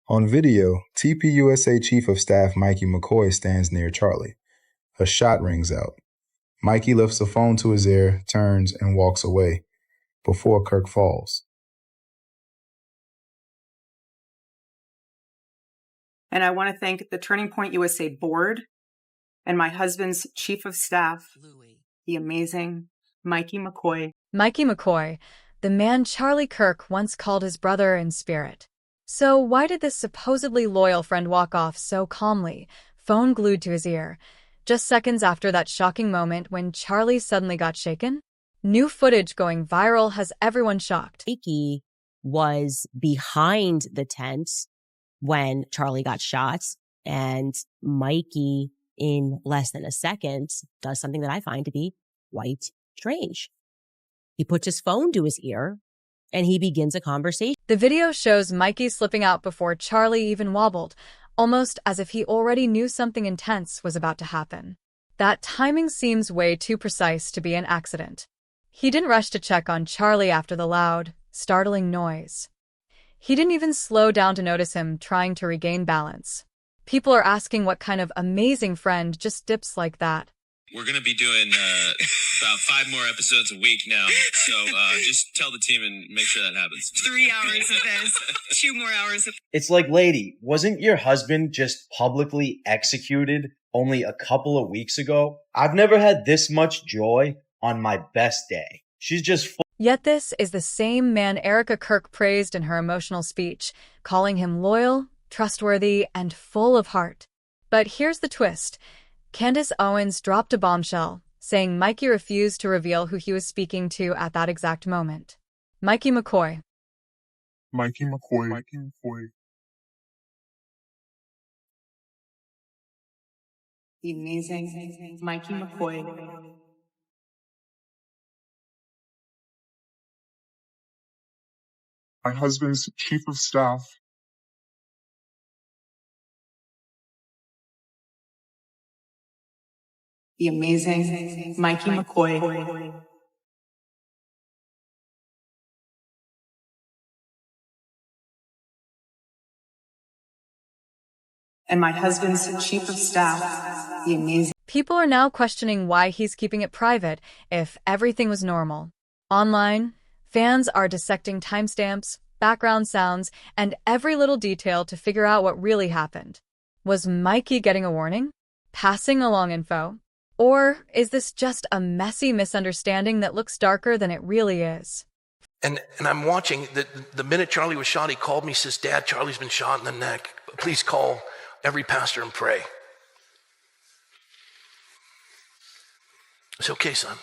On video, TPUSA Chief of Staff Mikey McCoy stands near Charlie. A shot rings out. Mikey lifts the phone to his ear, turns, and walks away before Kirk falls. And I want to thank the Turning Point USA board and my husband's chief of staff, the amazing Mikey McCoy. Mikey McCoy, the man Charlie Kirk once called his brother in spirit. So why did this supposedly loyal friend walk off so calmly, phone glued to his ear, just seconds after that shocking moment when Charlie suddenly got shaken? New footage going viral has everyone shocked. Mikey was behind the tent when Charlie got shot, and Mikey, in less than a second, does something that I find to be quite strange. He puts his phone to his ear, and he begins a conversation. The video shows Mikey slipping out before Charlie even wobbled, almost as if he already knew something intense was about to happen. That timing seems way too precise to be an accident. He didn't rush to check on Charlie after the loud, startling noise. He didn't even slow down to notice him trying to regain balance. People are asking what kind of amazing friend just dips like that. We're going to be doing about 5 more episodes a week now, so just tell the team and make sure that happens. 3 hours of this, 2 more hours of... It's like, lady, wasn't your husband just publicly executed only a couple of weeks ago? I've never had this much joy on my best day. She's just Yet this is the same man Erika Kirk praised in her emotional speech, calling him loyal, trustworthy, and full of heart. But here's the twist. Candace Owens dropped a bombshell, saying Mikey refused to reveal who he was speaking to at that exact moment. Mikey McCoy. Mikey McCoy. Mikey McCoy. The amazing Mikey McCoy. My husband's chief of staff. The amazing Mikey McCoy. And my husband's chief of staff, the amazing... People are now questioning why he's keeping it private if everything was normal. Online, fans are dissecting timestamps, background sounds, and every little detail to figure out what really happened. Was Mikey getting a warning? Passing along info? Or is this just a messy misunderstanding that looks darker than it really is? And I'm watching, the minute Charlie was shot, he called me, says, Dad, Charlie's been shot in the neck. Please call every pastor and pray. I said, okay, son.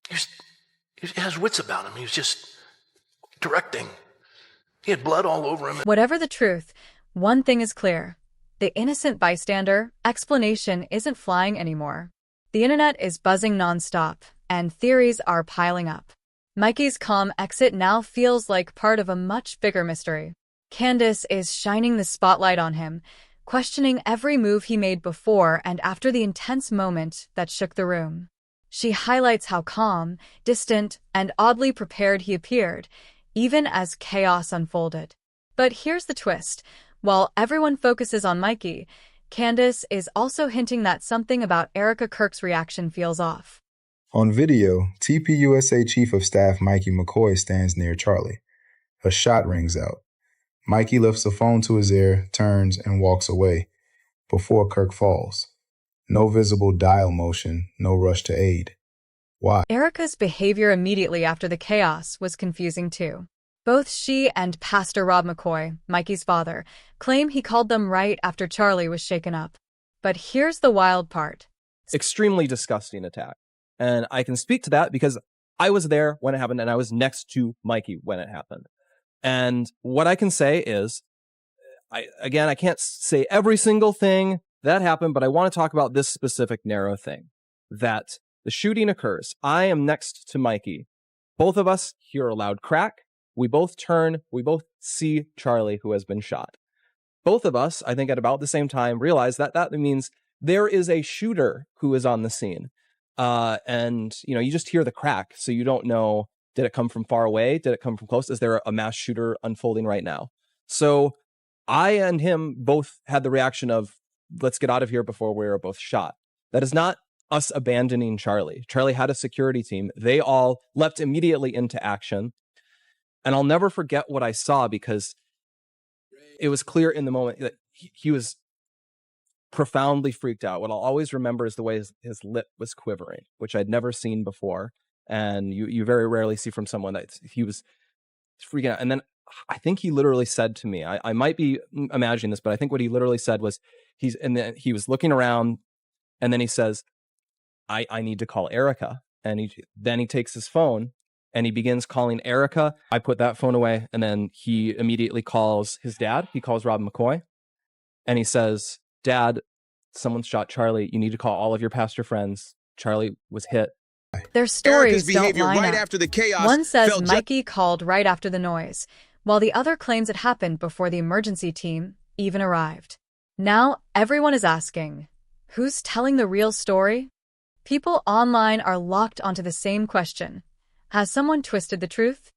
He has wits about him. He was just directing. He had blood all over him. Whatever the truth, one thing is clear. The innocent bystander explanation isn't flying anymore. The internet is buzzing nonstop, and theories are piling up. Mikey's calm exit now feels like part of a much bigger mystery. Candace is shining the spotlight on him, questioning every move he made before and after the intense moment that shook the room. She highlights how calm, distant, and oddly prepared he appeared, even as chaos unfolded. But here's the twist. While everyone focuses on Mikey, Candace is also hinting that something about Erika Kirk's reaction feels off. On video, TPUSA Chief of Staff Mikey McCoy stands near Charlie. A shot rings out. Mikey lifts the phone to his ear, turns, and walks away before Kirk falls. No visible dial motion, no rush to aid. Why? Erika's behavior immediately after the chaos was confusing too. Both she and Pastor Rob McCoy, Mikey's father, claim he called them right after Charlie was shaken up. But here's the wild part. Extremely disgusting attack. And I can speak to that because I was there when it happened and I was next to Mikey when it happened. And what I can say is, I can't say every single thing that happened, but I want to talk about this specific narrow thing. That the shooting occurs. I am next to Mikey. Both of us hear a loud crack. We both turn, we both see Charlie who has been shot. Both of us, I think at about the same time, realize that that means there is a shooter who is on the scene. And, you just hear the crack, so you don't know, did it come from far away? Did it come from close? Is there a mass shooter unfolding right now? So I and him both had the reaction of, let's get out of here before we were both shot. That is not us abandoning Charlie. Charlie had a security team. They all leapt immediately into action. And I'll never forget what I saw, because it was clear in the moment that he was profoundly freaked out. What I'll always remember is the way his lip was quivering, which I'd never seen before. And you very rarely see from someone that he was freaking out. And then I think he literally said to me, I might be imagining this, but I think what he literally said was, he was looking around, and then he says, I need to call Erika. And then he takes his phone and he begins calling Erika. I put that phone away, and then he immediately calls his dad. He calls Rob McCoy, and he says, Dad, someone shot Charlie. You need to call all of your pastor friends. Charlie was hit. Their stories don't behavior line right up. after the chaos One says felt Mikey called right after the noise, while the other claims it happened before the emergency team even arrived. Now everyone is asking, who's telling the real story? People online are locked onto the same question. Has someone twisted the truth?